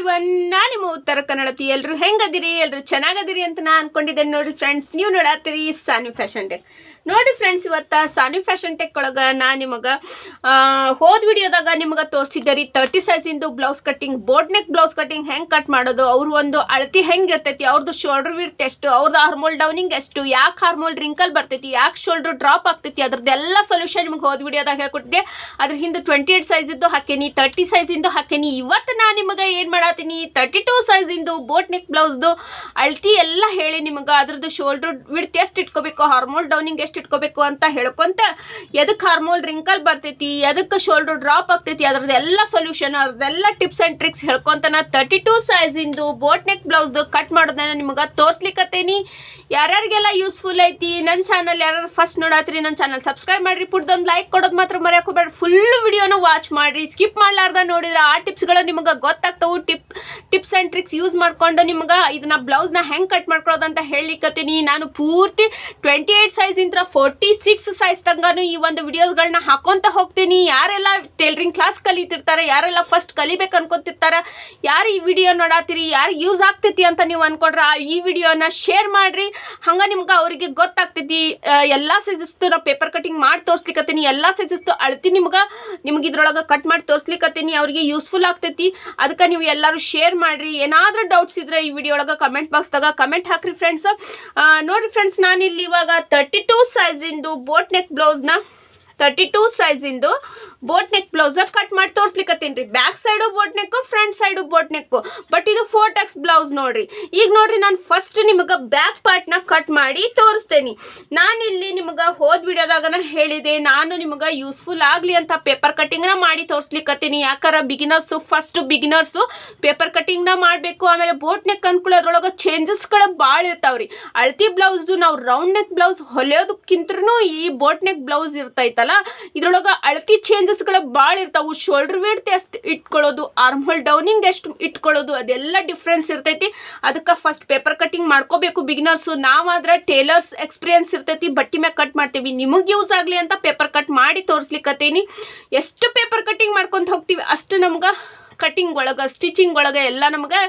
Everyone, ನಾನು ನಿಮ್ಮ ಉತ್ತರ ಕನ್ನಡತಿ. ಎಲ್ಲರೂ ಹೆಂಗದಿರಿ? ಎಲ್ಲರೂ ಚೆನ್ನಾಗದಿರಿ ಅಂತ ನಾನು ಅನ್ಕೊಂಡಿದ್ದೇನೆ. ನೋಡಿ ಫ್ರೆಂಡ್ಸ್, ನೀವು ನೋಡತ್ತೀರಿ ಸಾನ್ವಿ ಫ್ಯಾಷನ್ ಟೆಕ್. ನೋಡಿ ಫ್ರೆಂಡ್ಸ್, ಇವತ್ತು ಸಾನ್ವಿ ಫ್ಯಾಷನ್ ಟೆಕ್ ಒಳಗೆ ನಾನು ನಿಮಗೆ ಹೋದ ವಿಡಿಯೋದಾಗ ನಿಮಗೆ ತೋರಿಸಿದ್ದೆ ರೀ 30 ಸೈಜಿಂದು blouse cutting, boat neck blouse cutting ಹೆಂಗೆ ಕಟ್ ಮಾಡೋದು, ಅವ್ರು ಒಂದು ಅಳತಿ ಹೆಂಗೆ ಇರ್ತೈತಿ, ಅವ್ರದ್ದು ಶೋಲ್ಡರ್ ವಿಡ್ತ್ ಎಷ್ಟು, ಅವ್ರದ್ದು ಹಾರ್ಮೋಲ್ ಡೌನಿಂಗ್ ಎಷ್ಟು, ಯಾಕೆ ಹಾರ್ಮೋಲ್ ರಿಂಕಲ್ ಬರ್ತೈತಿ, ಯಾಕೆ ಶೋಲ್ಡರ್ ಡ್ರಾಪ್ ಆಗ್ತೈತಿ, ಅದ್ರದ್ದೆಲ್ಲ ಸೊಲ್ಯೂಷನ್ ನಿಮಗೆ ಹೋದ ವಿಡಿಯೋದಾಗ ಹೇಳ್ಕೊಟ್ಟಿದ್ದೆ. ಅದ್ರ ಹಿಂದೆ 28 ಸೈಜಿದ್ದು ಹಾಕೇನಿ, 30 ಸೈಜಿಂದು ಹಾಕೇನಿ. ಇವತ್ತು ನಾನು ನಿಮಗೆ ಏನು ಮಾಡತ್ತೀನಿ, 32 ಸೈಜಿಂದು ಬೋಟ್ ನೆಕ್ ಬ್ಲೌಸ್ದು ಅಳತಿ ಎಲ್ಲ ಹೇಳಿ ನಿಮಗೆ ಅದ್ರದ್ದು ಶೋಲ್ಡರ್ ವಿಡ್ತ್ ಎಷ್ಟು ಇಟ್ಕೋಬೇಕು, ಹಾರ್ಮೋಲ್ ಡೌನಿಂಗ್ ಎಷ್ಟು ಇಟ್ಕೋಬೇಕು ಅಂತ ಹೇಳ್ಕೊಂತ, ಎದಕ್ಕೆ ಹಾರ್ಮೋಲ್ ರಿಂಕಲ್ ಬರ್ತೈತಿ, ಎದಕ್ಕೆ ಶೋಲ್ಡರ್ ಡ್ರಾಪ್ ಆಗ್ತೈತಿ, ಅದ್ರದ್ದೆಲ್ಲ ಸೊಲ್ಯೂಷನ್, ಅದ್ರದ್ದೆಲ್ಲ ಟಿಪ್ಸ್ ಆ್ಯಂಡ್ ಟ್ರಿಕ್ಸ್ ಹೇಳ್ಕೊಂತ ನಾ 32 ಸೈಜಿಂದು ಬೋಟ್ ನೆಕ್ ಬ್ಲೌಸ್ದು ಕಟ್ ಮಾಡೋದನ್ನ ನಿಮಗೆ ತೋರಿಸ್ಲಿಕ್ಕತ್ತೇನಿ. ಯಾರ್ಯಾರಿಗೆಲ್ಲ ಯೂಸ್ಫುಲ್ ಐತಿ, ನನ್ನ ಚಾನಲ್ ಯಾರು ಫಸ್ಟ್ ನೋಡತ್ರಿ ನನ್ನ ಚಾನಲ್ ಸಬ್ಸ್ಕ್ರೈಬ್ ಮಾಡಿರಿ, ಪುಟ್ದೊಂದು ಲೈಕ್ ಕೊಡೋದು ಮಾತ್ರ ಮರೆಯೋಕೆ ಹೋಗ್ಬೇಡಿ. ಫುಲ್ ವಿಡಿಯೋನ ವಾಚ್ ಮಾಡಿರಿ, ಸ್ಕಿಪ್ ಮಾಡಲಾರ್ದ ನೋಡಿದ್ರೆ ಆ ಟಿಪ್ಸ್ಗಳು ನಿಮಗೆ ಗೊತ್ತಾಗ್ತವೆ. ಟಿಪ್ಸ್ ಆ್ಯಂಡ್ ಟ್ರಿಕ್ಸ್ ಯೂಸ್ ಮಾಡ್ಕೊಂಡು ನಿಮ್ಗೆ ಇದನ್ನ ಬ್ಲೌಸ್ನ ಹೆಂಗೆ ಕಟ್ ಮಾಡ್ಕೊಳ್ಳೋದಂತ ಹೇಳಲಿಕ್ಕತ್ತೀನಿ. ನಾನು ಪೂರ್ತಿ 28 ಸೈಜಿಂದ 46 ಸೈಜ್ ತನಕನೂ ಈ ಒಂದು ವಿಡಿಯೋಸ್ಗಳನ್ನ ಹಾಕೊಂತ ಹೋಗ್ತೀನಿ. ಯಾರೆಲ್ಲ ಟೈಲರಿಂಗ್ ಕ್ಲಾಸ್ ಕಲಿತಿರ್ತಾರೆ, ಯಾರೆಲ್ಲ ಫಸ್ಟ್ ಕಲಿಬೇಕು ಅನ್ಕೊತಿರ್ತಾರೆ, ಯಾರು ಈ ವಿಡಿಯೋ ನೋಡತ್ತೀರಿ, ಯಾರು ಯೂಸ್ ಆಗ್ತೈತಿ ಅಂತ ನೀವು ಅನ್ಕೊಂಡ್ರೆ ಈ ವಿಡಿಯೋನ ಶೇರ್ ಮಾಡಿರಿ. ಹಂಗೆ ನಿಮ್ಗೆ ಅವರಿಗೆ ಗೊತ್ತಾಗ್ತೈತಿ. ಎಲ್ಲ ಸೈಜಸ್ತು ನಾವು ಪೇಪರ್ ಕಟಿಂಗ್ ಮಾಡಿ ತೋರಿಸ್ಲಿಕ್ಕತ್ತೀನಿ, ಎಲ್ಲ ಸೈಜಸ್ತು ಅಳ್ತಿ ನಿಮ್ಗೆ ಇದ್ರೊಳಗೆ ಕಟ್ ಮಾಡಿ ತೋರಿಸ್ಲಿಕ್ಕತ್ತೀನಿ. ಅವ್ರಿಗೆ ಯೂಸ್ಫುಲ್ ಆಗ್ತೈತಿ. ಅದಕ್ಕೆ ನೀವು ಎಲ್ಲರೂ ಶೇರ್ ಮಾಡಿರಿ. ಏನಾದರೂ ಡೌಟ್ಸ್ ಇದ್ರೆ ಈ ವಿಡಿಯೋ ಒಳಗೆ ಕಮೆಂಟ್ ಬಾಕ್ಸ್ದಾಗ ಕಮೆಂಟ್ ಹಾಕ್ರಿ ಫ್ರೆಂಡ್ಸ್. ನೋಡಿರಿ ಫ್ರೆಂಡ್ಸ್, ನಾನಿಲ್ಲಿ ಇವಾಗ 32 ಸೈಜಿಂದು ಬೋಟ್ ನೆಕ್ ಬ್ಲೌಸ್ನ 32 ಸೈಜಿಂದು ಬೋಟ್ ನೆಕ್ ಬ್ಲೌಸ್ ಕಟ್ ಮಾಡಿ ತೋರಿಸ್ಲಿಕ್ಕತ್ತೀನಿ ರೀ. Back side boat neck, front side boat neck. But ಇದು 4x ಬ್ಲೌಸ್ ನೋಡ್ರಿ. ಈಗ ನೋಡ್ರಿ, ನಾನು ಫಸ್ಟ್ ನಿಮಗೆ ಬ್ಯಾಕ್ ಪಾರ್ಟ್ನ ಕಟ್ ಮಾಡಿ ತೋರಿಸ್ತೇನೆ. ನಾನಿಲ್ಲಿ ನಿಮಗೆ ಹೋದ ವಿಡಿಯೋದಾಗ ಹೇಳಿದೆ, ನಾನು ನಿಮಗೆ ಯೂಸ್ಫುಲ್ ಆಗಲಿ ಅಂತ ಪೇಪರ್ ಕಟ್ಟಿಂಗ್ನ ಮಾಡಿ ತೋರಿಸ್ಲಿಕ್ಕತ್ತೀನಿ. ಯಾಕಾರ ಫಸ್ಟ್ ಬಿಗಿನರ್ಸು ಪೇಪರ್ ಕಟ್ಟಿಂಗ್ನ ಮಾಡಬೇಕು. ಆಮೇಲೆ ಬೋಟ್ ನೆಕ್ ಅಂದ್ಕೊಳ್ಳಿ ಅದ್ರೊಳಗೆ ಚೇಂಜಸ್ಗಳು ಭಾಳ ಇರ್ತಾವ್ರಿ. ಅಳತಿ ಬ್ಲೌಸ್ದು ನಾವು ರೌಂಡ್ ನೆಕ್ ಬ್ಲೌಸ್ ಹೊಲಿಯೋದಕ್ಕಿಂತನೂ ಈ ಬೋಟ್ ನೆಕ್ ಬ್ಲೌಸ್ ಇರ್ತೈತಲ್ಲ, ಇದ್ರೊಳಗೆ ಅಳತಿ ಚೇಂಜಸ್ಗಳು ಭಾಳ ಇರ್ತಾವೆ. ಶೋಲ್ಡರ್ ವಿಡ್ತ್ ಎಷ್ಟು ಇಟ್ಕೊಳ್ಳೋದು, ಆರ್ಮ್ಹೋಲ್ ಡೌನಿಂಗ್ ಎಷ್ಟು ಇಟ್ಕೊಳ್ಳೋದು, ಅದೆಲ್ಲ ಡಿಫ್ರೆನ್ಸ್ ಇರ್ತೈತಿ. ಅದಕ್ಕೆ ಫಸ್ಟ್ ಪೇಪರ್ ಕಟ್ಟಿಂಗ್ ಮಾಡ್ಕೋಬೇಕು ಬಿಗಿನರ್ಸು. ನಾವಾದ್ರೆ ಟೇಲರ್ಸ್ ಎಕ್ಸ್ಪೀರಿಯನ್ಸ್ ಇರ್ತೈತಿ, ಬಟ್ಟಿ ಮ್ಯಾಗ ಕಟ್ ಮಾಡ್ತೀವಿ. ನಿಮಗೆ ಯೂಸ್ ಆಗಲಿ ಅಂತ ಪೇಪರ್ ಕಟ್ ಮಾಡಿ ತೋರಿಸ್ಲಿಕ್ಕತ್ತೀನಿ. ಎಷ್ಟು ಪೇಪರ್ ಕಟ್ಟಿಂಗ್ ಮಾಡ್ಕೊಂತ ಹೋಗ್ತೀವಿ ಅಷ್ಟು ನಮ್ಗೆ ಕಟ್ಟಿಂಗ್ ಒಳಗೆ, ಸ್ಟಿಚಿಂಗ್ ಒಳಗೆ ಎಲ್ಲ ನಮ್ಗೆ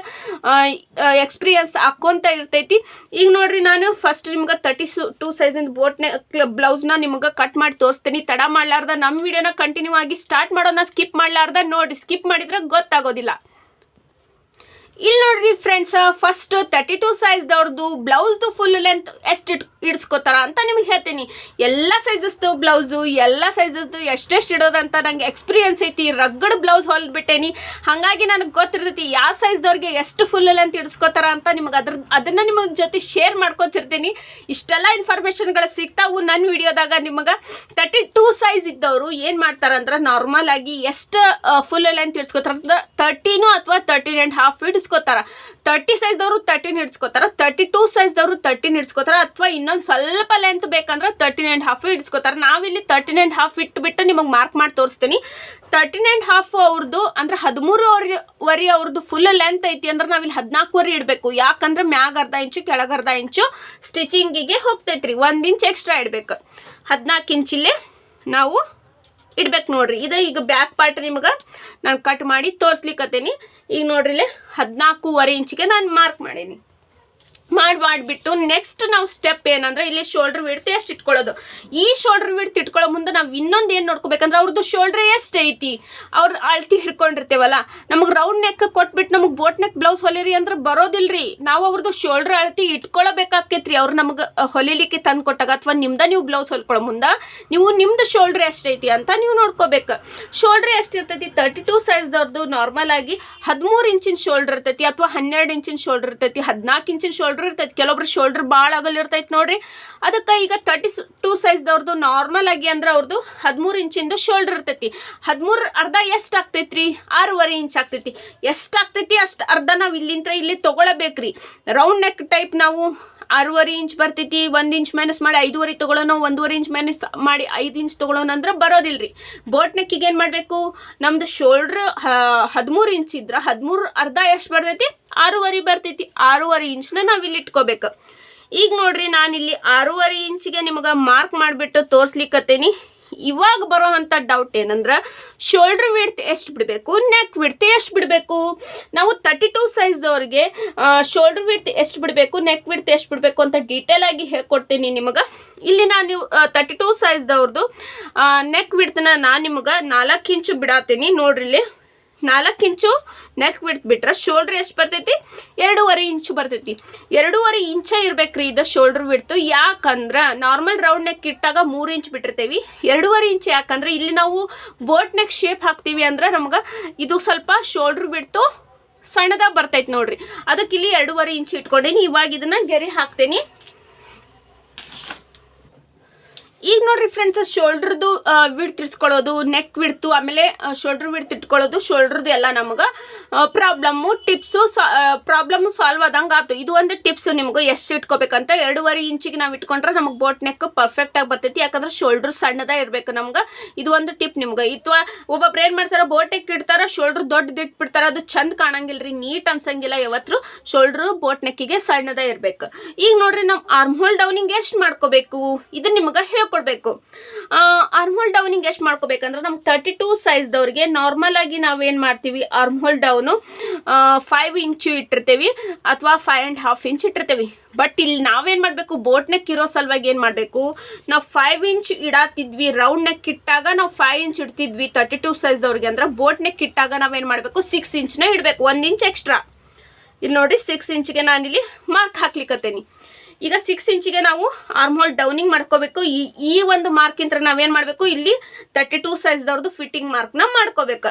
ಎಕ್ಸ್ಪೀರಿಯನ್ಸ್ ಹಾಕ್ಕೊಂತ ಇರ್ತೈತಿ. ಈಗ ನೋಡ್ರಿ, ನಾನು ಫಸ್ಟ್ ನಿಮ್ಗೆ 32 ಸೈಜಿಂದ ಬೋಟ್ ನೆಕ್ ಬ್ಲೌಸ್ನ ನಿಮ್ಗೆ ಕಟ್ ಮಾಡಿ ತೋರಿಸ್ತೀನಿ. ತಡ ಮಾಡಲಾರ್ದ ನಮ್ಮ ವಿಡಿಯೋನ ಕಂಟಿನ್ಯೂ ಆಗಿ ಸ್ಟಾರ್ಟ್ ಮಾಡೋಣ. ಸ್ಕಿಪ್ ಮಾಡಲಾರ್ದ ನೋಡಿ, ಸ್ಕಿಪ್ ಮಾಡಿದ್ರೆ ಗೊತ್ತಾಗೋದಿಲ್ಲ. ಇಲ್ಲಿ ನೋಡ್ರಿ ಫ್ರೆಂಡ್ಸ್, ಫಸ್ಟ್ 32 ಸೈಜ್ದವ್ರದ್ದು ಬ್ಲೌಸ್ದು ಫುಲ್ ಲೆಂತ್ ಎಷ್ಟು ಇಡ್ಸ್ಕೋತಾರ ಅಂತ ನಿಮ್ಗೆ ಹೇಳ್ತೀನಿ. ಎಲ್ಲ ಸೈಜಸ್ದು ಬ್ಲೌಸು, ಎಲ್ಲ ಸೈಜಸ್ದು ಎಷ್ಟೆಷ್ಟು ಇಡೋದಂತ ನಂಗೆ ಎಕ್ಸ್ಪೀರಿಯನ್ಸ್ ಐತಿ. ರಗ್ಗಡ್ ಬ್ಲೌಸ್ ಹೊಲ್ಬಿಟ್ಟೇನಿ, ಹಾಗಾಗಿ ನನಗೆ ಗೊತ್ತಿರ್ತೈತಿ ಯಾವ ಸೈಜ್ದವ್ರಿಗೆ ಎಷ್ಟು ಫುಲ್ ಲೆಂತ್ ಇಡ್ಸ್ಕೋತಾರ ಅಂತ. ನಿಮ್ಗೆ ಅದನ್ನು ನಿಮಗೆ ಜೊತೆ ಶೇರ್ ಮಾಡ್ಕೊತಿರ್ತೀನಿ. ಇಷ್ಟೆಲ್ಲ ಇನ್ಫಾರ್ಮೇಷನ್ಗಳು ಸಿಗ್ತಾವು ನನ್ನ ವಿಡಿಯೋದಾಗ. ನಿಮಗೆ 32 ಸೈಜ್ ಇದ್ದವರು ಏನು ಮಾಡ್ತಾರಂದ್ರೆ, ನಾರ್ಮಲ್ ಆಗಿ ಎಷ್ಟು ಫುಲ್ ಲೆಂತ್ ಇಡ್ಸ್ಕೋತಾರ ಅಂದ್ರೆ 13 ಅಥವಾ 13.5 ಫೀಟ್ 30 ಸೈಜ್ದವರು 13 ಇಡ್ಸ್ಕೋತಾರ, 32 ಸೈಜ್ದವರು 13 ಇಡ್ಸ್ಕೋತಾರ, ಅಥವಾ ಇನ್ನೊಂದು ಸ್ವಲ್ಪ ಲೆಂತ್ ಬೇಕಂದ್ರೆ 13.5 ಇಡ್ಸ್ಕೋತಾರ. ನಾವಿಲ್ಲಿ 13.5 ಇಟ್ಬಿಟ್ಟು ನಿಮಗೆ ಮಾರ್ಕ್ ಮಾಡಿ ತೋರಿಸ್ತೀನಿ. 13.5 ಅವ್ರದ್ದು ಅಂದ್ರೆ 13.5 ಅವ್ರದ್ದು ಫುಲ್ ಲೆಂತ್ ಐತಿ ಅಂದ್ರೆ ನಾವಿಲ್ಲಿ 14.5 ಇಡಬೇಕು. ಯಾಕಂದ್ರೆ ಮ್ಯಾಗ ಅರ್ಧ ಇಂಚು, ಕೆಳಗೆ ಅರ್ಧ ಇಂಚು ಸ್ಟಿಚಿಂಗಿಗೆ ಹೋಗ್ತೈತ್ರಿ. 1 ಇಂಚ್ ಎಕ್ಸ್ಟ್ರಾ ಇಡಬೇಕು. 14 ಇಂಚಿಲ್ಲೇ ನಾವು ಇಡ್ಬೇಕು ನೋಡ್ರಿ. ಇದು ಈಗ ಬ್ಯಾಕ್ ಪಾರ್ಟ್ ನಿಮ್ಗೆ ನಾನು ಕಟ್ ಮಾಡಿ ತೋರಿಸ್ಲಿಕ್ಕತ್ತೀನಿ. ಈಗ ನೋಡ್ರಿ, ಇಲ್ಲೇ 14.5 ಇಂಚಿಗೆ ನಾನು ಮಾರ್ಕ್ ಮಾಡೀನಿ. ಮಾಡಿಬಿಟ್ಟು ನೆಕ್ಸ್ಟ್ ನಾವು ಸ್ಟೆಪ್ ಏನಂದ್ರೆ, ಇಲ್ಲಿ ಶೋಲ್ಡರ್ ವಿಡ್ತ್ ಎಷ್ಟು ಇಟ್ಕೊಳ್ಳೋದು. ಈ ಶೋಲ್ಡರ್ ವಿಡ್ತ್ ಇಟ್ಕೊಳ್ಳೋ ಮುಂದೆ ನಾವು ಇನ್ನೊಂದು ಏನು ನೋಡ್ಕೋಬೇಕಂದ್ರೆ, ಅವ್ರದ್ದು ಶೋಲ್ಡರ್ ಎಷ್ಟು ಐತಿ, ಅವ್ರ ಅಳತಿ ಹಿಡ್ಕೊಂಡಿರ್ತೇವಲ್ಲ. ನಮಗೆ ರೌಂಡ್ ನೆಕ್ ಕೊಟ್ಬಿಟ್ಟು ನಮಗೆ ಬೋಟ್ ನೆಕ್ ಬ್ಲೌಸ್ ಹೊಲಿರಿ ಅಂದ್ರೆ ಬರೋದಿಲ್ರಿ. ನಾವು ಅವ್ರದ್ದು ಶೋಲ್ಡರ್ ಅಳತಿ ಇಟ್ಕೊಳ್ಳಬೇಕಾಕೈತ್ರಿ. ಅವ್ರು ನಮಗೆ ಹೊಲಿಲಿಕ್ಕೆ ತಂದು ಕೊಟ್ಟಾಗ, ಅಥವಾ ನೀವು ಬ್ಲೌಸ್ ಹೊಲ್ಕೊಳ್ಳೋ ಮುಂದೆ ನೀವು ನಿಮ್ದು ಶೋಲ್ಡರ್ ಎಷ್ಟೈತಿ ಅಂತ ನೀವು ನೋಡ್ಕೋಬೇಕು. ಶೋಲ್ಡರ್ ಎಷ್ಟಿರ್ತೈತಿ, 32 ಸೈಜ್ದವ್ರದ್ದು ನಾರ್ಮಲ್ ಆಗಿ 13 ಇಂಚಿನ ಶೋಲ್ಡರ್ ಇರ್ತೈತಿ, ಅಥವಾ 12 ಇಂಚಿನ ಶೋಲ್ಡರ್ ಇರ್ತೈತಿ, 14 ಇಂಚಿನ ಶೋಲ್ಡರ್ ಇರ್ತೈತಿ. ಕೆಲವೊಬ್ರು ಶೋಲ್ಡರ್ ಭಾಳ ಆಗಲ್ ಇರ್ತೈತಿ ನೋಡ್ರಿ. ಅದಕ್ಕೆ ಈಗ 32 ಸೈಜ್ದವ್ರದ್ದು ನಾರ್ಮಲ್ ಆಗಿ ಅಂದ್ರೆ ಅವ್ರದ್ದು 13 ಇಂಚಿಂದು ಶೋಲ್ಡರ್ ಇರ್ತೈತಿ. 13 ಅರ್ಧ ಎಷ್ಟು ಆಗ್ತೈತ್ರಿ, 6.5 ಇಂಚ್ ಆಗ್ತೈತಿ. ಎಷ್ಟು ಆಗ್ತೈತಿ ಅಷ್ಟು ಅರ್ಧ ನಾವು ಇಲ್ಲಿಂದ ಇಲ್ಲಿ ತೊಗೊಳಬೇಕ್ರಿ. ರೌಂಡ್ ನೆಕ್ ಟೈಪ್ ನಾವು 6.5 ಇಂಚ್ ಬರ್ತೈತಿ. 1 ಇಂಚ್ ಮೈನಸ್ ಮಾಡಿ 5.5 ತೊಗೊಳೋಣ, 1.5 ಇಂಚ್ ಮೈನಸ್ ಮಾಡಿ 5 ಇಂಚ್ ತೊಗೊಳೋಣ ಅಂದ್ರೆ ಬರೋದಿಲ್ರಿ. ಬೋಟ್ ನೆಕ್ಕಿಗೆ ಏನು ಮಾಡಬೇಕು, ನಮ್ದು ಶೋಲ್ಡ್ರ್ 13 ಇಂಚ್ ಇದ್ರೆ 13 ಅರ್ಧ ಎಷ್ಟು ಬರ್ತೈತಿ, 6.5 ಬರ್ತೈತಿ. 6.5 ಇಂಚ್ನ ನಾವು ಇಲ್ಲಿ ಇಟ್ಕೋಬೇಕು. ಈಗ ನೋಡ್ರಿ, ನಾನಿಲ್ಲಿ 6.5 ಇಂಚಿಗೆ ನಿಮಗೆ ಮಾರ್ಕ್ ಮಾಡಿಬಿಟ್ಟು ತೋರಿಸ್ಲಿಕ್ಕತ್ತೇನಿ. ಇವಾಗ ಬರೋ ಅಂಥ ಡೌಟ್ ಏನಂದ್ರೆ ಶೋಲ್ಡ್ರ್ ವಿಡ್ತ್ ಎಷ್ಟು ಬಿಡಬೇಕು, ನೆಕ್ ವಿಡ್ತ್ ಎಷ್ಟು ಬಿಡಬೇಕು. ನಾವು 32 ಸೈಜ್ದವ್ರಿಗೆ ಶೋಲ್ಡ್ರ್ ವಿಡ್ತ್ ಎಷ್ಟು ಬಿಡಬೇಕು, ನೆಕ್ ವಿಡ್ತ್ ಎಷ್ಟು ಬಿಡಬೇಕು ಅಂತ ಡೀಟೇಲ್ ಆಗಿ ಹೇಳ್ಕೊಡ್ತೀನಿ ನಿಮಗೆ. ಇಲ್ಲಿ ನಾನು 32 ಸೈಜ್ದವ್ರದ್ದು ನೆಕ್ ವಿಡ್ತನ್ನ ನಾನು ನಿಮಗೆ 4 ಇಂಚು ಬಿಡಾತೀನಿ. ನೋಡ್ರಿ ಇಲ್ಲಿ 4 ಇಂಚು ನೆಕ್ ವಿಡ್ತ್ ಬಿಟ್ರೆ ಶೋಲ್ಡ್ರ್ ಎಷ್ಟು ಬರ್ತೈತಿ, 2.5 ಇಂಚು ಬರ್ತೈತಿ. 2.5 ಇಂಚ ಇರ್ಬೇಕ್ರಿ ಇದು ಶೋಲ್ಡ್ರ್ ವಿಡ್ತು. ಯಾಕಂದ್ರೆ ನಾರ್ಮಲ್ ರೌಂಡ್ ನೆಕ್ ಇಟ್ಟಾಗ 3 ಇಂಚ್ ಬಿಟ್ಟಿರ್ತೇವಿ, 2.5 ಇಂಚ್ ಯಾಕಂದ್ರೆ ಇಲ್ಲಿ ನಾವು ಬೋಟ್ ನೆಕ್ ಶೇಪ್ ಹಾಕ್ತೀವಿ ಅಂದ್ರೆ ನಮ್ಗೆ ಇದು ಸ್ವಲ್ಪ ಶೋಲ್ಡ್ರ್ ವಿಡ್ತು ಸಣ್ಣದಾಗ ಬರ್ತೈತಿ ನೋಡ್ರಿ. ಅದಕ್ಕೆ ಇಲ್ಲಿ 2.5 ಇಂಚ್ ಇಟ್ಕೊಂಡೇನಿ. ಇವಾಗ ಇದನ್ನ ಗೆರೆ ಹಾಕ್ತೇನಿ. ಈಗ ನೋಡ್ರಿ ಫ್ರೆಂಡ್ಸ್, ಶೋಲ್ಡ್ರದ್ದು ವಿಡ್ತ್ ಇಟ್ಕೊಳ್ಳೋದು, ನೆಕ್ ವಿಡ್ತು, ಆಮೇಲೆ ಶೋಲ್ಡ್ರ್ ವಿಡ್ತ್ ಇಟ್ಕೊಳ್ಳೋದು, ಶೋಲ್ಡ್ರದ್ದು ಎಲ್ಲ ನಮಗೆ ಪ್ರಾಬ್ಲಮ್ಮು ಟಿಪ್ಸು ಪ್ರಾಬ್ಲಮ್ಮು ಸಾಲ್ವ್ ಆದಂಗೆ ಆಯ್ತು. ಇದು ಒಂದು ಟಿಪ್ಸು ನಿಮ್ಗೆ ಎಷ್ಟು ಇಟ್ಕೋಬೇಕಂತ. 2.5 ಇಂಚಿಗೆ ನಾವು ಇಟ್ಕೊಂಡ್ರೆ ನಮಗೆ ಬೋಟ್ ನೆಕ್ ಪರ್ಫೆಕ್ಟಾಗಿ ಬರ್ತೈತಿ. ಯಾಕಂದ್ರೆ ಶೋಲ್ಡ್ರ್ ಸಣ್ಣದ ಇರಬೇಕು ನಮ್ಗೆ. ಇದು ಒಂದು ಟಿಪ್ ನಿಮ್ಗೆ. ಅಥವಾ ಒಬ್ಬೊಬ್ರು ಏನು ಮಾಡ್ತಾರೆ, ಬೋಟ್ ನೆಕ್ ಇಡ್ತಾರೆ, ಶೋಲ್ಡ್ರ್ ದೊಡ್ಡದು ಇಟ್ಬಿಡ್ತಾರೆ, ಅದು ಚಂದ ಕಾಣಂಗಿಲ್ಲ ರೀ, ನೀಟ್ ಅನ್ಸಂಗಿಲ್ಲ. ಯಾವತ್ತು ಶೋಲ್ಡ್ರು ಬೋಟ್ ನೆಕ್ಕಿಗೆ ಸಣ್ಣದ ಇರಬೇಕು. ಈಗ ನೋಡ್ರಿ ನಾವು ಆರ್ಮ್ ಹೋಲ್ ಡೌನಿಂಗ್ ಎಷ್ಟು ಮಾಡ್ಕೋಬೇಕು ಇದು ನಿಮ್ಗೆ ಹೇಳ್ಕೊಡ್ಬೇಕು. ಆರ್ಮ್ ಹೋಲ್ ಡೌನಿಂಗ್ ಎಷ್ಟು ಮಾಡ್ಕೋಬೇಕಂದ್ರೆ ನಮ್ಗೆ 32 ಸೈಜ್ದವ್ರಿಗೆ ನಾರ್ಮಲ್ ಆಗಿ ನಾವೇನು ಮಾಡ್ತೀವಿ, ಆರ್ಮ್ ಹೋಲ್ ಡೌನು 5 ಇಂಚು ಇಟ್ಟಿರ್ತೀವಿ ಅಥವಾ 5.5 ಇಂಚ್ ಇಟ್ಟಿರ್ತೀವಿ. ಬಟ್ ಇಲ್ಲಿ ನಾವೇನು ಮಾಡಬೇಕು, ಬೋಟ್ ನೆಕ್ ಇರೋ ಸಲುವಾಗಿ ಏನು ಮಾಡಬೇಕು, ನಾವು 5 ಇಂಚ್ ಇಡಾತಿದ್ವಿ. ರೌಂಡ್ ನೆಕ್ ಇಟ್ಟಾಗ ನಾವು 5 ಇಂಚ್ ಇಡ್ತಿದ್ವಿ 32 ಸೈಜ್ದವ್ರಿಗೆ. ಅಂದ್ರೆ ಬೋಟ್ ನೆಕ್ ಇಟ್ಟಾಗ ನಾವೇನು ಮಾಡಬೇಕು, 6 ಇಂಚ್ನ ಇಡಬೇಕು, 1 ಇಂಚ್ ಎಕ್ಸ್ಟ್ರಾ. ಇಲ್ಲಿ ನೋಡಿ 6 ಇಂಚಿಗೆ ನಾನಿಲ್ಲಿ ಮಾರ್ಕ್ ಹಾಕ್ಲಿಕ್ಕತ್ತೇನಿ. ಈಗ 6 ಇಂಚಿಗೆ ನಾವು ಆರ್ಮ್ ಹೋಲ್ ಡೌನಿಂಗ್ ಮಾಡ್ಕೋಬೇಕು. ಈ ಒಂದು ಮಾರ್ಕಿಂತ ನಾವೇನು ಮಾಡಬೇಕು, ಇಲ್ಲಿ 32 ಸೈಜ್ದವ್ರದ್ದು ಫಿಟ್ಟಿಂಗ್ ಮಾರ್ಕ್ನ ಮಾಡ್ಕೋಬೇಕು.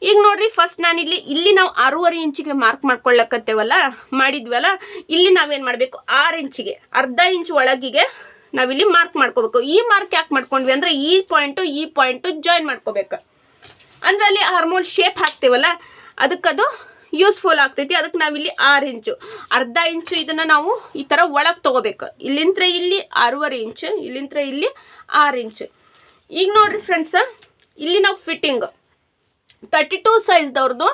ಈಗ ನೋಡ್ರಿ, ಫಸ್ಟ್ ನಾನಿಲ್ಲಿ ನಾವು 6.5 ಇಂಚಿಗೆ ಮಾರ್ಕ್ ಮಾಡ್ಕೊಳ್ಳಕತ್ತೇವಲ್ಲ, ಮಾಡಿದ್ವಲ್ಲ, ಇಲ್ಲಿ ನಾವೇನು ಮಾಡಬೇಕು, 6 ಇಂಚಿಗೆ ಅರ್ಧ ಇಂಚ್ ಒಳಗಿಗೆ ನಾವಿಲ್ಲಿ ಮಾರ್ಕ್ ಮಾಡ್ಕೋಬೇಕು. ಈ ಮಾರ್ಕ್ ಯಾಕೆ ಮಾಡ್ಕೊಂಡ್ವಿ ಅಂದ್ರೆ ಈ ಪಾಯಿಂಟು ಜಾಯಿನ್ ಮಾಡ್ಕೋಬೇಕು. ಅಂದ್ರೆ ಅಲ್ಲಿ ಆರ್ಮ್ ಹೋಲ್ ಶೇಪ್ ಹಾಕ್ತೇವಲ್ಲ, ಅದಕ್ಕದು ಯೂಸ್ಫುಲ್ ಆಗ್ತೈತಿ. ಅದಕ್ಕೆ ನಾವಿಲ್ಲಿ 6 ಇಂಚು, ಅರ್ಧ ಇಂಚು ಇದನ್ನು ನಾವು ಈ ಥರ ಒಳಗೆ ತೊಗೋಬೇಕು. ಇಲ್ಲಿಂತ್ರ ಇಲ್ಲಿ 6.5 ಇಂಚು, ಇಲ್ಲಿಂತ್ರ ಇಲ್ಲಿ 6 ಇಂಚು. ಈಗ ನೋಡ್ರಿ ಫ್ರೆಂಡ್ಸ, ಇಲ್ಲಿ ನಾವು ಫಿಟ್ಟಿಂಗ್ 32 ಸೈಜ್ದವ್ರದ್ದು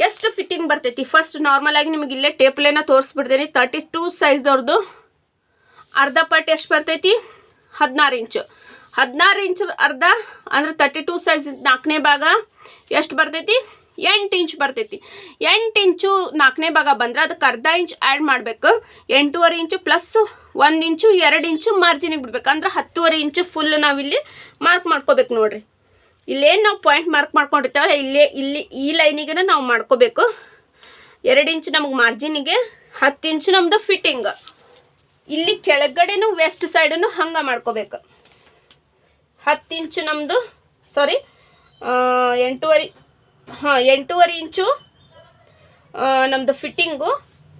ಎಷ್ಟು ಫಿಟ್ಟಿಂಗ್ ಬರ್ತೈತಿ. ಫಸ್ಟ್ ನಾರ್ಮಲ್ ಆಗಿ ನಿಮಗೆ ಇಲ್ಲೇ ಟೇಪ್ಲೇನ ತೋರಿಸ್ಬಿಡ್ತೇನೆ. 32 ಸೈಜ್ದವ್ರದ್ದು ಅರ್ಧ ಪಟ್ಟು ಎಷ್ಟು ಬರ್ತೈತಿ, 16 ಇಂಚು. 16 ಇಂಚು ಅರ್ಧ ಅಂದ್ರೆ 32 ಸೈಜ್ 4ನೇ ಭಾಗ ಎಷ್ಟು ಬರ್ತೈತಿ, 8 ಇಂಚ್ ಬರ್ತೈತಿ. 8 ಇಂಚು 4ನೇ ಭಾಗ ಬಂದ್ರೆ ಅದಕ್ಕೆ ಅರ್ಧ ಇಂಚ್ ಆ್ಯಡ್ ಮಾಡಬೇಕು. 8.5 ಇಂಚು ಪ್ಲಸ್ 1 ಇಂಚು 2 ಇಂಚು ಮಾರ್ಜಿನಿಗೆ ಬಿಡ್ಬೇಕು. ಅಂದ್ರೆ 10.5 ಇಂಚು ಫುಲ್ ನಾವಿಲ್ಲಿ ಮಾರ್ಕ್ ಮಾಡ್ಕೋಬೇಕು. ನೋಡ್ರಿ, ಇಲ್ಲೇನು ನಾವು ಪಾಯಿಂಟ್ ಮಾರ್ಕ್ ಮಾಡ್ಕೊಂಡಿರ್ತಾವಲ್ಲ, ಇಲ್ಲಿ ಈ ಲೈನಿಗೆ ನಾವು ಮಾಡ್ಕೋಬೇಕು. 2 ಇಂಚು ನಮಗೆ ಮಾರ್ಜಿನಿಗೆ, 10 ಇಂಚು ನಮ್ದು ಫಿಟ್ಟಿಂಗ್. ಇಲ್ಲಿ ಕೆಳಗಡೆನೂ ವೆಸ್ಟ್ ಸೈಡನ್ನು ಹಂಗೆ ಮಾಡ್ಕೋಬೇಕು. 10 ಇಂಚು ನಮ್ಮದು, ಸಾರಿ 8.5 ಇಂಚು ನಮ್ಮದು ಫಿಟ್ಟಿಂಗು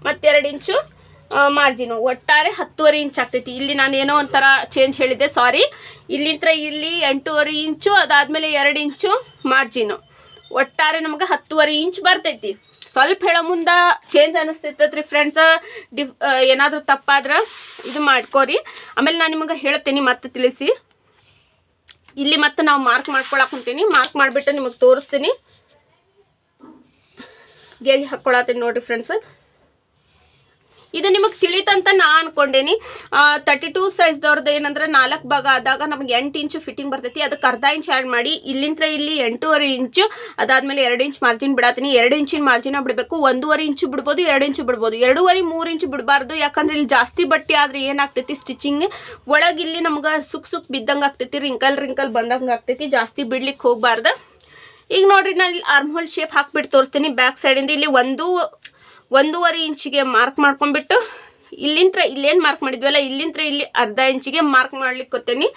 ಮತ್ತು 2 ಇಂಚು ಮಾರ್ಜಿನು, ಒಟ್ಟಾರೆ 10.5 ಇಂಚ್ ಆಗ್ತೈತಿ. ಇಲ್ಲಿ ನಾನು ಏನೋ ಒಂಥರ ಚೇಂಜ್ ಹೇಳಿದ್ದೆ, ಸಾರಿ. ಇಲ್ಲಿಂದ ಇಲ್ಲಿ 8.5 ಇಂಚು, ಅದಾದಮೇಲೆ 2 ಇಂಚು ಮಾರ್ಜಿನು, ಒಟ್ಟಾರೆ ನಮಗೆ 10.5 ಇಂಚ್ ಬರ್ತೈತಿ. ಸ್ವಲ್ಪ ಹೇಳೋ ಮುಂದೆ ಚೇಂಜ್ ಅನ್ನಿಸ್ತೈತದ್ರಿ ಫ್ರೆಂಡ್ಸ. ಏನಾದರೂ ತಪ್ಪಾದ್ರೆ ಇದು ಮಾಡ್ಕೋರಿ. ಆಮೇಲೆ ನಾನು ನಿಮಗೆ ಹೇಳ್ತೀನಿ ಮತ್ತೆ ತಿಳಿಸಿ. ಇಲ್ಲಿ ಮತ್ತೆ ನಾವು ಮಾರ್ಕ್ ಮಾಡ್ಕೊಳಕ್ಕೆ ಹೊಂತೀನಿ. ಮಾರ್ಕ್ ಮಾಡಿಬಿಟ್ಟು ನಿಮಗೆ ತೋರಿಸ್ತೀನಿ. ಗೆರೆ ಹಾಕ್ಕೊಳತ್ತೀನಿ ನೋಡಿರಿ ಫ್ರೆಂಡ್ಸ್. ಇದು ನಿಮಗೆ ತಿಳಿತಂತ ನಾ ಅನ್ಕೊಂಡೇನಿ. 32 ಸೈಜ್ದವ್ರದ್ದು ಏನಂದ್ರೆ 4 ಭಾಗ ಆದಾಗ ನಮಗೆ 8 ಇಂಚು ಫಿಟ್ಟಿಂಗ್ ಬರ್ತೈತಿ. ಅದಕ್ಕೆ ಅರ್ಧ ಇಂಚ್ ಆ್ಯಡ್ ಮಾಡಿ ಇಲ್ಲಿಂದ ಇಲ್ಲಿ 8.5 ಇಂಚು, ಅದಾದಮೇಲೆ 2 ಇಂಚ್ ಮಾರ್ಜಿನ್ ಬಿಡಾತೀನಿ. 2 ಇಂಚಿನ ಮಾರ್ಜಿನ ಬಿಡಬೇಕು. 1.5 ಇಂಚು ಬಿಡ್ಬೋದು, 2 ಇಂಚು ಬಿಡ್ಬೋದು. 2.5 3 ಇಂಚು ಬಿಡಬಾರ್ದು. ಯಾಕಂದ್ರೆ ಇಲ್ಲಿ ಜಾಸ್ತಿ ಬಟ್ಟೆ ಆದರೆ ಏನಾಗ್ತೈತಿ, ಸ್ಟಿಚಿಂಗ್ ಒಳಗೆ ಇಲ್ಲಿ ನಮ್ಗೆ ಸುಕ್ ಬಿದ್ದಂಗೆ ಆಗ್ತೈತಿ, ರಿಂಕಲ್ ಬಂದಂಗೆ ಆಗ್ತೈತಿ. ಜಾಸ್ತಿ ಬಿಡ್ಲಿಕ್ಕೆ ಹೋಗಬಾರ್ದು. ಈಗ ನೋಡ್ರಿ, ನಾನು ಇಲ್ಲಿ ಆರ್ಮ್ ಹೋಲ್ ಶೇಪ್ ಹಾಕ್ಬಿಟ್ಟು ತೋರಿಸ್ತೀನಿ. ಬ್ಯಾಕ್ ಸೈಡಿಂದ ಇಲ್ಲಿ 1.5 ಇಂಚಿಗೆ ಮಾರ್ಕ್ ಮಾಡ್ಕೊಂಡ್ಬಿಟ್ಟು ಇಲ್ಲೇನು ಮಾರ್ಕ್ ಮಾಡಿದ್ವಲ್ಲ, ಇಲ್ಲಿಂದ ಇಲ್ಲಿ ಅರ್ಧ ಇಂಚಿಗೆ ಮಾರ್ಕ್ ಮಾಡ್ಲಿಕ್ಕೆ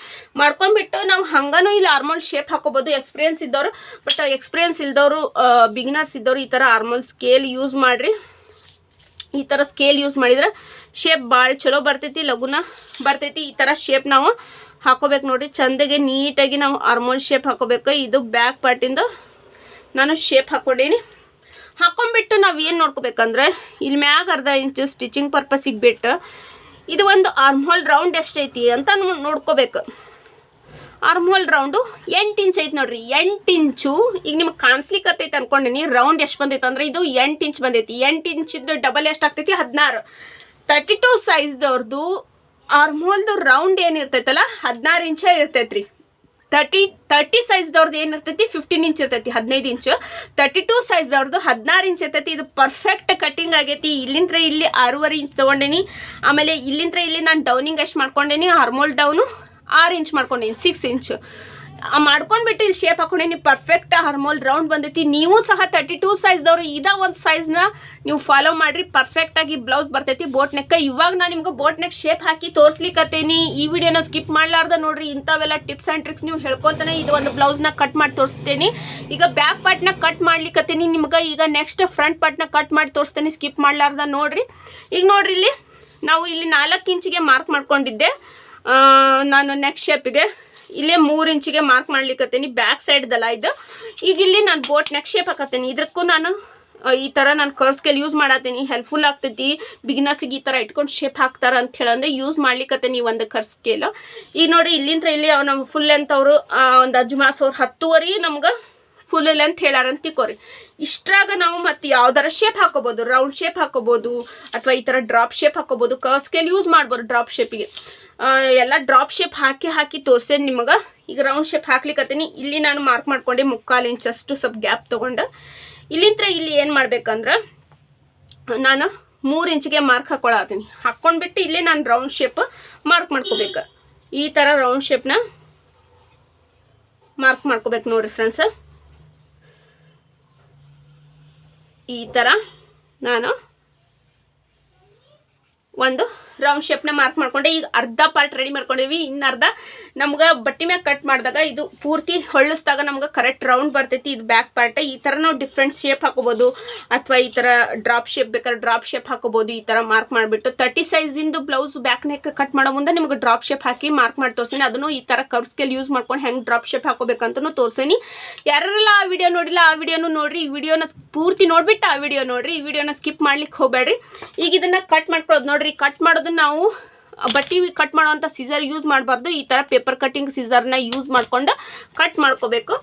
ಮಾಡ್ಕೊಂಡ್ಬಿಟ್ಟು ನಾವು ಹಂಗನೂ ಇಲ್ಲಿ ಆರ್ಮೋಲ್ ಶೇಪ್ ಹಾಕೋಬೋದು. ಎಕ್ಸ್ಪೀರಿಯನ್ಸ್ ಇದ್ದವರು, ಬಟ್ ಎಕ್ಸ್ಪೀರಿಯನ್ಸ್ ಇಲ್ದವರು, ಬಿಗಿನರ್ಸ್ ಇದ್ದವರು ಈ ಥರ ಆರ್ಮೋಲ್ ಸ್ಕೇಲ್ ಯೂಸ್ ಮಾಡಿರಿ. ಈ ಥರ ಸ್ಕೇಲ್ ಯೂಸ್ ಮಾಡಿದ್ರೆ ಶೇಪ್ ಭಾಳ ಚಲೋ ಬರ್ತೈತಿ, ಲಘುನ ಬರ್ತೈತಿ. ಈ ಥರ ಶೇಪ್ ನಾವು ಹಾಕೋಬೇಕು ನೋಡಿರಿ. ಚಂದಗೆ ನೀಟಾಗಿ ನಾವು ಆರ್ಮೋಲ್ ಶೇಪ್ ಹಾಕೋಬೇಕು. ಇದು ಬ್ಯಾಕ್ ಪಾರ್ಟಿಂದು ನಾನು ಶೇಪ್ ಹಾಕ್ಕೊಂಡೀನಿ. ಹಾಕೊಂಡ್ಬಿಟ್ಟು ನಾವು ಏನು ನೋಡ್ಕೋಬೇಕಂದ್ರೆ, ಇಲ್ಲಿ ಮ್ಯಾಗ ಅರ್ಧ ಇಂಚು ಸ್ಟಿಚಿಂಗ್ ಪರ್ಪಸಿಗೆ ಬಿಟ್ಟು ಇದು ಒಂದು ಆರ್ಮ್ ಹೋಲ್ ರೌಂಡ್ ಎಷ್ಟೈತಿ ಅಂತ ನೋಡ್ಕೋಬೇಕು. ಆರ್ಮ್ ಹೋಲ್ ರೌಂಡು 8 ಇಂಚ್ ಐತಿ ನೋಡ್ರಿ. 8 ಇಂಚು ಈಗ ನಿಮ್ಗೆ ಕಾಣಿಸ್ಲಿಕ್ಕತ್ತೈತೆ ಅನ್ಕೊಂಡಿನಿ. ರೌಂಡ್ ಎಷ್ಟು ಬಂದೈತೆ ಅಂದ್ರೆ ಇದು 8 ಇಂಚ್ ಬಂದೈತಿ. 8 ಇಂಚಿದ್ದು ಡಬಲ್ ಎಷ್ಟು ಆಗ್ತೈತಿ, 16. 32 ಸೈಜ್ದವ್ರದ್ದು ಆರ್ಮ್ ಹೋಲ್ದು ರೌಂಡ್ ಏನಿರ್ತೈತಲ್ಲ 16 ಇಂಚ ಇರ್ತೈತ್ರಿ. 30 ಸೈಜ್ದವ್ರದ್ದು ಏನಿರ್ತೈತಿ 15 ಇಂಚ್ ಇರ್ತೈತಿ, 15 ಇಂಚು. 32 ಸೈಜ್ದವ್ರದ್ದು 16 ಇಂಚ್ ಇರ್ತೈತಿ. ಇದು ಪರ್ಫೆಕ್ಟ್ ಕಟ್ಟಿಂಗ್ ಆಗೈತಿ. ಇಲ್ಲಿಂದ ಇಲ್ಲಿ 6.5 ಇಂಚ್ ತೊಗೊಂಡೇನಿ. ಆಮೇಲೆ ಇಲ್ಲಿಂದ ಇಲ್ಲಿ ನಾನು ಡೌನಿಂಗ್ ಎಷ್ಟು ಮಾಡ್ಕೊಂಡೇನಿ, ಆರ್ಮೋಲ್ ಡೌನು 6 ಇಂಚ್ ಮಾಡ್ಕೊಂಡೇನಿ, 6 ಇಂಚ್ ಮಾಡ್ಕೊಂಡ್ಬಿಟ್ಟು ಇಲ್ಲಿ ಶೇಪ್ ಹಾಕೊಂಡೇನಿ. ಪರ್ಫೆಕ್ಟ್ ಹಾರ್ಮೋಲ್ ರೌಂಡ್ ಬಂದೈತಿ. ನೀವು ಸಹ 32 ಸೈಜ್ದವ್ರು ಇದ ಒಂದು ಸೈಜ್ನ ನೀವು ಫಾಲೋ ಮಾಡಿರಿ, ಪರ್ಫೆಕ್ಟಾಗಿ ಬ್ಲೌಸ್ ಬರ್ತೈತಿ. ಬೋಟ್ ನೆಕ್ ಇವಾಗ ನಾನು ನಿಮ್ಗೆ ಬೋಟ್ ನೆಕ್ ಶೇಪ್ ಹಾಕಿ ತೋರಿಸ್ಲಿಕ್ಕತ್ತೇನಿ. ಈ ವಿಡಿಯೋನ ಸ್ಕಿಪ್ ಮಾಡ್ಲಾರ್ದ ನೋಡ್ರಿ. ಇಂಥವೆಲ್ಲ ಟಿಪ್ಸ್ ಆ್ಯಂಡ್ ಟ್ರಿಕ್ಸ್ ನೀವು ಹೇಳ್ಕೊತಾನೆ ಇದು ಒಂದು ಬ್ಲೌಸ್ನ ಕಟ್ ಮಾಡಿ ತೋರಿಸ್ತೇನೆ. ಈಗ ಬ್ಯಾಕ್ ಪಾರ್ಟ್ನ ಕಟ್ ಮಾಡ್ಲಿಕ್ಕತ್ತೇನಿ ನಿಮ್ಗೆ. ಈಗ ನೆಕ್ಸ್ಟ್ ಫ್ರಂಟ್ ಪಾರ್ಟ್ನ ಕಟ್ ಮಾಡಿ ತೋರಿಸ್ತೇನೆ, ಸ್ಕಿಪ್ ಮಾಡ್ಲಾರ್ದ ನೋಡ್ರಿ. ಈಗ ನೋಡ್ರಿ, ಇಲ್ಲಿ ನಾವು ಇಲ್ಲಿ 4 ಇಂಚಿಗೆ ಮಾರ್ಕ್ ಮಾಡ್ಕೊಂಡಿದ್ದೆ ನಾನು ನೆಕ್ ಶೇಪಿಗೆ. ಇಲ್ಲೇ 3 ಇಂಚಿಗೆ ಮಾರ್ಕ್ ಮಾಡ್ಲಿಕ್ಕತ್ತೇನಿ ಬ್ಯಾಕ್ ಸೈಡ್ದಲ್ಲ ಇದು. ಈಗ ಇಲ್ಲಿ ನಾನು ಬೋಟ್ ನೆಕ್ ಶೇಪ್ ಹಾಕತ್ತೇನಿ. ಇದಕ್ಕೂ ನಾನು ಈ ಥರ ನಾನು ಕರ್ವ್ ಸ್ಕೇಲ್ ಯೂಸ್ ಮಾಡತ್ತೀನಿ, ಹೆಲ್ಪ್ಫುಲ್ ಆಗ್ತೈತಿ ಬಿಗಿನರ್ಸಿಗೆ. ಈ ಥರ ಇಟ್ಕೊಂಡು ಶೇಪ್ ಹಾಕ್ತಾರ ಅಂತ ಹೇಳಂದ್ರೆ ಯೂಸ್ ಮಾಡ್ಲಿಕ್ಕತ್ತೇನಿ ಒಂದು ಕರ್ವ್ ಸ್ಕೇಲ್. ಈಗ ನೋಡಿ, ಇಲ್ಲಿಂದ ಇಲ್ಲಿ ನಮ್ಮ ಫುಲ್ ಲೆಂತ್ ಅವರು ಒಂದು ಅಜ್ಮಾಸ್ ಅವ್ರು 10.5 ನಮ್ಗೆ ಫುಲ್ ಲೆಂತ್ ಹೇಳಾರಂತ ತಿಳ್ಕೊರಿ. ಇಷ್ಟ್ರಾಗ ನಾವು ಮತ್ತೆ ಯಾವ್ದಾರ ಶೇಪ್ ಹಾಕೋಬೋದು, ರೌಂಡ್ ಶೇಪ್ ಹಾಕೋಬೋದು ಅಥವಾ ಈ ಥರ ಡ್ರಾಪ್ ಶೇಪ್ ಹಾಕೋಬೋದು. ಕರ್ವ್ ಸ್ಕೇಲ್ ಯೂಸ್ ಮಾಡ್ಬೋದು ಡ್ರಾಪ್ ಶೇಪಿಗೆ. ಎಲ್ಲ ಡ್ರಾಪ್ ಶೇಪ್ ಹಾಕಿ ತೋರಿಸೇನಿ ನಿಮಗೆ. ಈಗ ರೌಂಡ್ ಶೇಪ್ ಹಾಕ್ಲಿಕ್ಕತ್ತೀನಿ. ಇಲ್ಲಿ ನಾನು ಮಾರ್ಕ್ ಮಾಡ್ಕೊಂಡೆ 3/4 ಇಂಚಷ್ಟು ಸ್ವಲ್ಪ ಗ್ಯಾಪ್ ತೊಗೊಂಡು. ಇಲ್ಲಿಂದ ಇಲ್ಲಿ ಏನು ಮಾಡ್ಬೇಕಂದ್ರೆ ನಾನು 3 ಇಂಚಿಗೆ ಮಾರ್ಕ್ ಹಾಕ್ಕೊಳತ್ತೀನಿ. ಹಾಕ್ಕೊಂಡ್ಬಿಟ್ಟು ಇಲ್ಲಿ ನಾನು ರೌಂಡ್ ಶೇಪ್ ಮಾರ್ಕ್ ಮಾಡ್ಕೋಬೇಕು. ಈ ಥರ ರೌಂಡ್ ಶೇಪ್ನ ಮಾರ್ಕ್ ಮಾಡ್ಕೋಬೇಕು ನೋಡಿರಿ ಫ್ರೆಂಡ್ಸ್. ಈ ಥರ ನಾನು ಒಂದು ರೌಂಡ್ ಶೇಪ್ನ ಮಾರ್ಕ್ ಮಾಡ್ಕೊಂಡೆ. ಈಗ ಅರ್ಧ ಪಾರ್ಟ್ ರೆಡಿ ಮಾಡ್ಕೊಂಡೇವಿ. ಇನ್ನು ಅರ್ಧ ನಮ್ಗೆ ಬಟ್ಟೆ ಮ್ಯಾಗ ಕಟ್ ಮಾಡಿದಾಗ ಇದು ಪೂರ್ತಿ ಹೊಳ್ಳಿಸ್ದಾಗ ನಮ್ಗೆ ಕರೆಕ್ಟ್ ರೌಂಡ್ ಬರ್ತೈತಿ. ಇದು ಬ್ಯಾಕ್ ಪಾರ್ಟ್. ಈ ಥರ ನಾವು ಡಿಫ್ರೆಂಟ್ ಶೇಪ್ ಹಾಕೋಬೋದು ಅಥವಾ ಈ ಥರ ಡ್ರಾಪ್ ಶೇಪ್ ಬೇಕಾದ್ರೆ ಡ್ರಾಪ್ ಶೇಪ್ ಹಾಕೋಬೋದು. ಈ ಥರ ಮಾರ್ಕ್ ಮಾಡಿಬಿಟ್ಟು 30 ಸೈಜಿಂದು ಬ್ಲೌಸ್ ಬ್ಯಾಕ್ ನೆಕ್ ಕಟ್ ಮಾಡೋ ಮುಂದೆ ನಿಮ್ಗೆ ಡ್ರಾಪ್ ಶೇಪ್ ಹಾಕಿ ಮಾರ್ಕ್ ಮಾಡಿ ತೋರಿಸ್ತೀನಿ. ಅದನ್ನು ಈ ಥರ ಕರ್ವ್ ಸ್ಕೇಲ್ ಯೂಸ್ ಮಾಡ್ಕೊಂಡು ಹೆಂಗೆ ಡ್ರಾಪ್ ಶೇಪ್ ಹಾಕೋಬೇಕಂತನೂ ತೋರಿಸ್ತೀನಿ. ಯಾರೆಲ್ಲ ಆ ವಿಡಿಯೋ ನೋಡಿಲ್ಲ ಆ ವಿಡಿಯೋನು ನೋಡಿರಿ. ಈ ವಿಡಿಯೋನ ಪೂರ್ತಿ ನೋಡಿಬಿಟ್ಟು ಆ ವಿಡಿಯೋ ನೋಡಿರಿ. ಈ ವಿಡಿಯೋನ ಸ್ಕಿಪ್ ಮಾಡ್ಲಿಕ್ಕೆ ಹೋಗಬೇಡ್ರಿ. ಈಗ ಇದನ್ನು ಕಟ್ ಮಾಡ್ಕೊಳ್ಳೋದು ನೋಡಿರಿ. ಕಟ್ ಮಾಡೋದು ನಾವು ಬಟ್ಟೆ ಕಟ್ ಮಾಡೋವಂಥ ಸೀಸರ್ ಯೂಸ್ ಮಾಡಬಾರ್ದು. ಈ ಥರ ಪೇಪರ್ ಕಟ್ಟಿಂಗ್ ಸೀಸರ್ನ ಯೂಸ್ ಮಾಡ್ಕೊಂಡು ಕಟ್ ಮಾಡ್ಕೋಬೇಕು.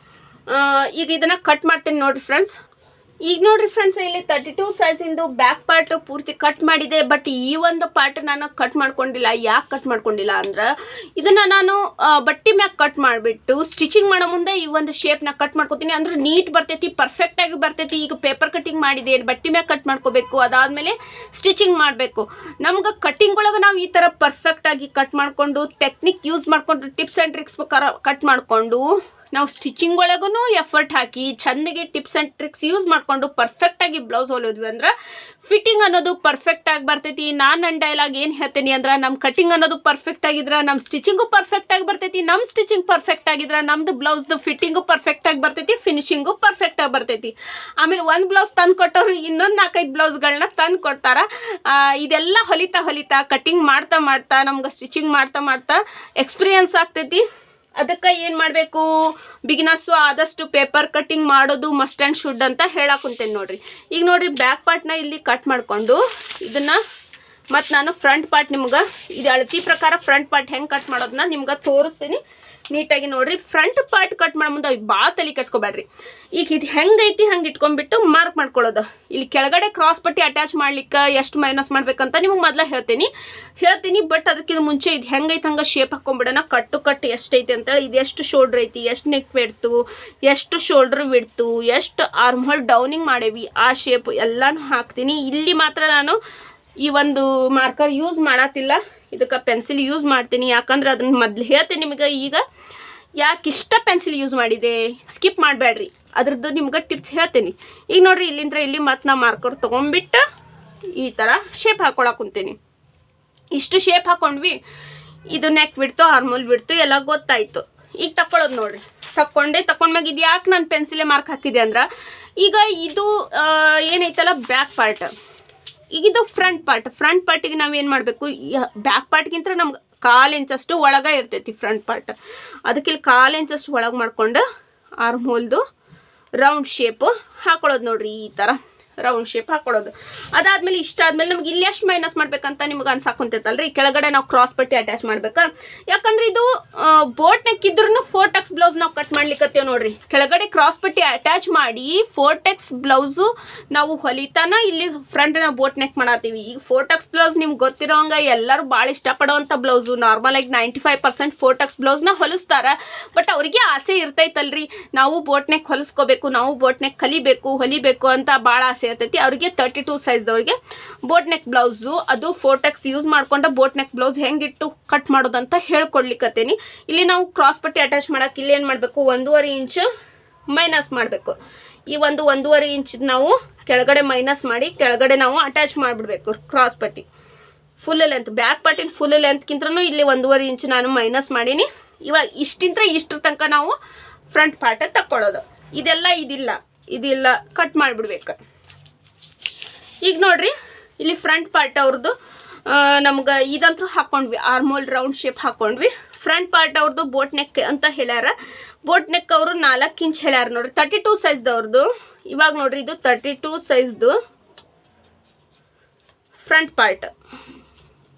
ಈಗ ಇದನ್ನು ಕಟ್ ಮಾಡ್ತೀನಿ ನೋಡಿರಿ ಫ್ರೆಂಡ್ಸ್. ಈಗ ನೋಡ್ರಿ ಫ್ರೆಂಡ್ಸ್, ಇಲ್ಲಿ 32 ಸೈಜಿಂದು ಬ್ಯಾಕ್ ಪಾರ್ಟ್ ಪೂರ್ತಿ ಕಟ್ ಮಾಡಿದೆ. ಬಟ್ ಈ ಒಂದು ಪಾರ್ಟ್ ನಾನು ಕಟ್ ಮಾಡ್ಕೊಂಡಿಲ್ಲ. ಯಾಕೆ ಕಟ್ ಮಾಡ್ಕೊಂಡಿಲ್ಲ ಅಂದ್ರೆ ಇದನ್ನು ನಾನು ಬಟ್ಟೆ ಮ್ಯಾಗ ಕಟ್ ಮಾಡಿಬಿಟ್ಟು ಸ್ಟಿಚಿಂಗ್ ಮಾಡೋ ಮುಂದೆ ಈ ಒಂದು ಶೇಪ್ನ ಕಟ್ ಮಾಡ್ಕೊತೀನಿ. ಅಂದ್ರೆ ನೀಟ್ ಬರ್ತೈತಿ, ಪರ್ಫೆಕ್ಟಾಗಿ ಬರ್ತೈತಿ. ಈಗ ಪೇಪರ್ ಕಟ್ಟಿಂಗ್ ಮಾಡಿದೆ, ಬಟ್ಟೆ ಮ್ಯಾಗ ಕಟ್ ಮಾಡ್ಕೋಬೇಕು, ಅದಾದಮೇಲೆ ಸ್ಟಿಚಿಂಗ್ ಮಾಡಬೇಕು. ನಮ್ಗೆ ಕಟ್ಟಿಂಗ್ ಒಳಗೆ ನಾವು ಈ ಥರ ಪರ್ಫೆಕ್ಟಾಗಿ ಕಟ್ ಮಾಡಿಕೊಂಡು ಟೆಕ್ನಿಕ್ ಯೂಸ್ ಮಾಡಿಕೊಂಡು ಟಿಪ್ಸ್ ಆ್ಯಂಡ್ ಟ್ರಿಕ್ಸ್ ಪ್ರಕಾರ ಕಟ್ ಮಾಡಿಕೊಂಡು ನಾವು ಸ್ಟಿಚಿಂಗ್ ಒಳಗೂ ಎಫರ್ಟ್ ಹಾಕಿ ಚಂದಗೆ ಟಿಪ್ಸ್ ಆ್ಯಂಡ್ ಟ್ರಿಕ್ಸ್ ಯೂಸ್ ಮಾಡಿಕೊಂಡು ಪರ್ಫೆಕ್ಟಾಗಿ ಬ್ಲೌಸ್ ಹೊಲಿದ್ವಿ ಅಂದ್ರೆ ಫಿಟ್ಟಿಂಗ್ ಅನ್ನೋದು ಪರ್ಫೆಕ್ಟಾಗಿ ಬರ್ತೈತಿ. ನಾನು ನನ್ನ ಡೈಲಾಗ್ ಏನು ಹೇಳ್ತೀನಿ ಅಂದ್ರೆ, ನಮ್ಮ ಕಟ್ಟಿಂಗ್ ಅನ್ನೋದು ಪರ್ಫೆಕ್ಟ್ ಆಗಿದ್ರೆ ನಮ್ಮ ಸ್ಟಿಚಿಂಗು ಪರ್ಫೆಕ್ಟಾಗಿ ಬರ್ತೈತಿ. ನಮ್ಮ ಸ್ಟಿಚಿಂಗ್ ಪರ್ಫೆಕ್ಟ್ ಆಗಿದ್ರೆ ನಮ್ಮದು ಬ್ಲೌಸ್ದು ಫಿಟ್ಟಿಂಗು ಪರ್ಫೆಕ್ಟಾಗಿ ಬರ್ತೈತಿ, ಫಿನಿಶಿಂಗು ಪರ್ಫೆಕ್ಟಾಗಿ ಬರ್ತೈತಿ. ಆಮೇಲೆ ಒಂದು ಬ್ಲೌಸ್ ತಂದು ಕೊಟ್ಟವ್ರು ಇನ್ನೊಂದು 4-5 ಬ್ಲೌಸ್ಗಳನ್ನ ತಂದು ಕೊಡ್ತಾರೆ. ಇದೆಲ್ಲ ಹೊಲಿತಾ ಕಟ್ಟಿಂಗ್ ಮಾಡ್ತಾ ನಮ್ಗೆ ಸ್ಟಿಚಿಂಗ್ ಮಾಡ್ತಾ ಎಕ್ಸ್ಪೀರಿಯನ್ಸ್ ಆಗ್ತೈತಿ. ಅದಕ್ಕೆ ಏನು ಮಾಡಬೇಕು, ಬಿಗಿನರ್ಸು ಆದಷ್ಟು ಪೇಪರ್ ಕಟ್ಟಿಂಗ್ ಮಾಡೋದು ಮಸ್ಟ್ ಆ್ಯಂಡ್ ಶುಡ್ ಅಂತ ಹೇಳಾಕುಂತೇನೆ ನೋಡಿರಿ. ಈಗ ನೋಡಿರಿ, ಬ್ಯಾಕ್ ಪಾರ್ಟ್ನ ಇಲ್ಲಿ ಕಟ್ ಮಾಡಿಕೊಂಡು ಇದನ್ನು ಮತ್ತು ನಾನು ಫ್ರಂಟ್ ಪಾರ್ಟ್ ನಿಮ್ಗೆ ಇದು ಅಳತಿ ಪ್ರಕಾರ ಫ್ರಂಟ್ ಪಾರ್ಟ್ ಹೆಂಗೆ ಕಟ್ ಮಾಡೋದನ್ನ ನಿಮ್ಗೆ ತೋರಿಸ್ತೀನಿ ನೀಟಾಗಿ ನೋಡಿರಿ. ಫ್ರಂಟ್ ಪಾರ್ಟ್ ಕಟ್ ಮಾಡೋ ಮುಂದೆ ಭಾಳ ತಲೆ ಕೆಡ್ಸ್ಕೊಬೇಡ್ರಿ. ಈಗ ಇದು ಹೆಂಗೈತಿ ಹಂಗೆ ಇಟ್ಕೊಂಡ್ಬಿಟ್ಟು ಮಾರ್ಕ್ ಮಾಡ್ಕೊಳ್ಳೋದು. ಇಲ್ಲಿ ಕೆಳಗಡೆ ಕ್ರಾಸ್ ಪಟ್ಟಿ ಅಟ್ಯಾಚ್ ಮಾಡ್ಲಿಕ್ಕೆ ಎಷ್ಟು ಮೈನಸ್ ಮಾಡ್ಬೇಕಂತ ನಿಮ್ಗೆ ಮೊದಲ ಹೇಳ್ತೀನಿ. ಬಟ್ ಅದಕ್ಕಿಂತ ಮುಂಚೆ ಇದು ಹೆಂಗೈತೆ ಹಂಗೆ ಶೇಪ್ ಹಾಕ್ಕೊಂಬಿಡೋಣ. ಕಟ್ಟು ಎಷ್ಟೈತಿ ಅಂತೇಳಿ, ಇದು ಎಷ್ಟು ಶೋಲ್ಡ್ರ್ ಐತಿ, ಎಷ್ಟು ನೆಕ್ ಬಿಡ್ತು, ಎಷ್ಟು ಶೋಲ್ಡ್ರ್ ಬಿಡ್ತು, ಎಷ್ಟು ಆರ್ಮ್ ಹೋಲ್ ಡೌನಿಂಗ್ ಮಾಡೇವಿ, ಆ ಶೇಪ್ ಎಲ್ಲನೂ ಹಾಕ್ತೀನಿ. ಇಲ್ಲಿ ಮಾತ್ರ ನಾನು ಈ ಒಂದು ಮಾರ್ಕರ್ ಯೂಸ್ ಮಾಡತ್ತಿಲ್ಲ, ಇದಕ್ಕೆ ಪೆನ್ಸಿಲ್ ಯೂಸ್ ಮಾಡ್ತೀನಿ. ಯಾಕಂದ್ರೆ ಅದನ್ನು ಮೊದಲು ಹೇಳ್ತೀನಿ ನಿಮಗೆ. ಈಗ ಯಾಕೆ ಇಷ್ಟ ಪೆನ್ಸಿಲ್ ಯೂಸ್ ಮಾಡಿದೆ ಸ್ಕಿಪ್ ಮಾಡಬೇಡ್ರಿ, ಅದ್ರದ್ದು ನಿಮ್ಗೆ ಟಿಪ್ಸ್ ಹೇಳ್ತೀನಿ. ಈಗ ನೋಡಿರಿ, ಇಲ್ಲಿಂದ ಇಲ್ಲಿ ಮತ್ತೆ ನಾ ಮಾರ್ಕರ್ ತೊಗೊಂಡ್ಬಿಟ್ಟು ಈ ಥರ ಶೇಪ್ ಹಾಕ್ಕೊಳಕುಂತೀನಿ. ಇಷ್ಟು ಶೇಪ್ ಹಾಕ್ಕೊಂಡ್ವಿ. ಇದು ನೆಕ್ ಬಿಡ್ತು, ಆರ್ಮೋಲ್ ಬಿಡ್ತು, ಎಲ್ಲ ಗೊತ್ತಾಯಿತು. ಈಗ ತಕ್ಕೊಳ್ಳೋದು ನೋಡಿರಿ. ತಕೊಂಡ್ಮ್ಯಾಗ ಇದು ಯಾಕೆ ನಾನು ಪೆನ್ಸಿಲೇ ಮಾರ್ಕ್ ಹಾಕಿದೆ ಅಂದ್ರೆ, ಈಗ ಇದು ಏನೈತಲ್ಲ ಬ್ಯಾಕ್ ಪಾರ್ಟ್, ಈಗ ಇದು ಫ್ರಂಟ್ ಪಾರ್ಟಿಗೆ ನಾವೇನು ಮಾಡಬೇಕು, ಬ್ಯಾಕ್ ಪಾರ್ಟ್ಗಿಂತ ನಮ್ಗೆ 1/4 ಇಂಚಷ್ಟು ಒಳಗೆ ಇರ್ತೈತಿ ಫ್ರಂಟ್ ಪಾರ್ಟ್. ಅದಕ್ಕೆ ಇಲ್ಲಿ 1/4 ಇಂಚಷ್ಟು ಒಳಗೆ ಮಾಡ್ಕೊಂಡು ಆರ್ಮ್ ಹೋಲ್ದು ರೌಂಡ್ ಶೇಪು ಹಾಕೊಳ್ಳೋದು ನೋಡಿರಿ. ಈ ಥರ ರೌಂಡ್ ಶೇಪ್ ಹಾಕೊಳ್ಳೋದು. ಅದಾದ್ಮೇಲೆ ಇಷ್ಟಾದ್ಮೇಲೆ ನಮ್ಗೆ ಇಲ್ಲಿ ಎಷ್ಟು ಮೈನಸ್ ಮಾಡ್ಬೇಕಂತ ನಿಮ್ಗೆ ಅನ್ಸಾಕೊಂತೈತಲ್ರಿ, ಕೆಳಗಡೆ ನಾವು ಕ್ರಾಸ್ ಪಟ್ಟಿ ಅಟ್ಯಾಚ್ ಮಾಡ್ಬೇಕಾ. ಯಾಕಂದ್ರೆ ಇದು ಬೋಟ್ ನೆಕ್ ಇದ್ರೂ 4x ಬ್ಲೌಸ್ ನಾವು ಕಟ್ ಮಾಡ್ಲಿಕ್ಕತ್ತೇವೆ ನೋಡ್ರಿ. ಕೆಳಗಡೆ ಕ್ರಾಸ್ ಪಟ್ಟಿ ಅಟ್ಯಾಚ್ ಮಾಡಿ 4x ಬ್ಲೌಸು ನಾವು ಹೊಲಿತಾನ ಇಲ್ಲಿ ಫ್ರಂಟ್ ನಾವು ಬೋಟ್ ನೆಕ್ ಮಾಡತ್ತೀವಿ. ಈಗ 4x ಬ್ಲೌಸ್ ನಿಮ್ಗೆ ಗೊತ್ತಿರೋಂಗ ಎಲ್ಲರೂ ಭಾಳ ಇಷ್ಟಪಡೋವಂಥ ಬ್ಲೌಸು. ನಾರ್ಮಲ್ ಆಗಿ 95% 4x ಬ್ಲೌಸ್ನ ಹೊಲಿಸ್ತಾರ. ಬಟ್ ಅವ್ರಿಗೆ ಆಸೆ ಇರ್ತೈತಲ್ರಿ, ನಾವು ಬೋಟ್ ನೆಕ್ ಹೊಲಿಸ್ಕೋಬೇಕು, ನಾವು ಬೋಟ್ ನೆಕ್ ಹೊಲಿಬೇಕು ಅಂತ ಭಾಳ ಆಸೆ ಇರ್ತೈತಿ ಅವ್ರಿಗೆ. 32 ಸೈಜ್ದವ್ರಿಗೆ ಬೋಟ್ ನೆಕ್ ಬ್ಲೌಸು ಅದು 4x ಯೂಸ್ ಮಾಡ್ಕೊಂಡ ಬೋಟ್ ನೆಕ್ ಬ್ಲೌಸ್ ಹೆಂಗಿಟ್ಟು ಕಟ್ ಮಾಡೋದಂತ ಹೇಳ್ಕೊಡ್ಲಿಕ್ಕತ್ತೇನಿ. ಇಲ್ಲಿ ನಾವು ಕ್ರಾಸ್ ಪಟ್ಟಿ ಅಟ್ಯಾಚ್ ಮಾಡಕ್ಕೆ ಇಲ್ಲಿ ಏನು ಮಾಡಬೇಕು, 1.5 ಇಂಚ್ ಮೈನಸ್ ಮಾಡಬೇಕು. ಈ 1.5 ಇಂಚ್ ನಾವು ಕೆಳಗಡೆ ಮೈನಸ್ ಮಾಡಿ ಕೆಳಗಡೆ ನಾವು ಅಟ್ಯಾಚ್ ಮಾಡಿಬಿಡ್ಬೇಕು ಕ್ರಾಸ್ ಪಟ್ಟಿ ಫುಲ್ ಲೆಂತ್. ಬ್ಯಾಕ್ ಪಾರ್ಟಿನ ಫುಲ್ ಲೆಂತ್ಗಿಂತನೂ ಇಲ್ಲಿ 1.5 ಇಂಚ್ ನಾನು ಮೈನಸ್ ಮಾಡೀನಿ. ಇವಾಗ ಇಷ್ಟರ ತನಕ ನಾವು ಫ್ರಂಟ್ ಪಾರ್ಟ್ ತಕ್ಕೊಳ್ಳೋದು. ಇದಿಲ್ಲ ಕಟ್ ಮಾಡಿಬಿಡ್ಬೇಕು. ಈಗ ನೋಡ್ರಿ ಇಲ್ಲಿ ಫ್ರಂಟ್ ಪಾರ್ಟ್ ಅವ್ರದ್ದು ನಮ್ಗೆ ಇದಂತೂ ಹಾಕ್ಕೊಂಡ್ವಿ, ಆರ್ಮೋಲ್ ರೌಂಡ್ ಶೇಪ್ ಹಾಕ್ಕೊಂಡ್ವಿ. ಫ್ರಂಟ್ ಪಾರ್ಟ್ ಅವ್ರದ್ದು ಬೋಟ್ ನೆಕ್ ಅಂತ ಹೇಳ್ಯಾರ. ಬೋಟ್ ನೆಕ್ ಅವರು 4 ಇಂಚ್ ಹೇಳ್ಯಾರ ನೋಡ್ರಿ, 32 ಸೈಜ್ದವ್ರದ್ದು. ಇವಾಗ ನೋಡ್ರಿ ಇದು 32 ಸೈಜ್ದು ಫ್ರಂಟ್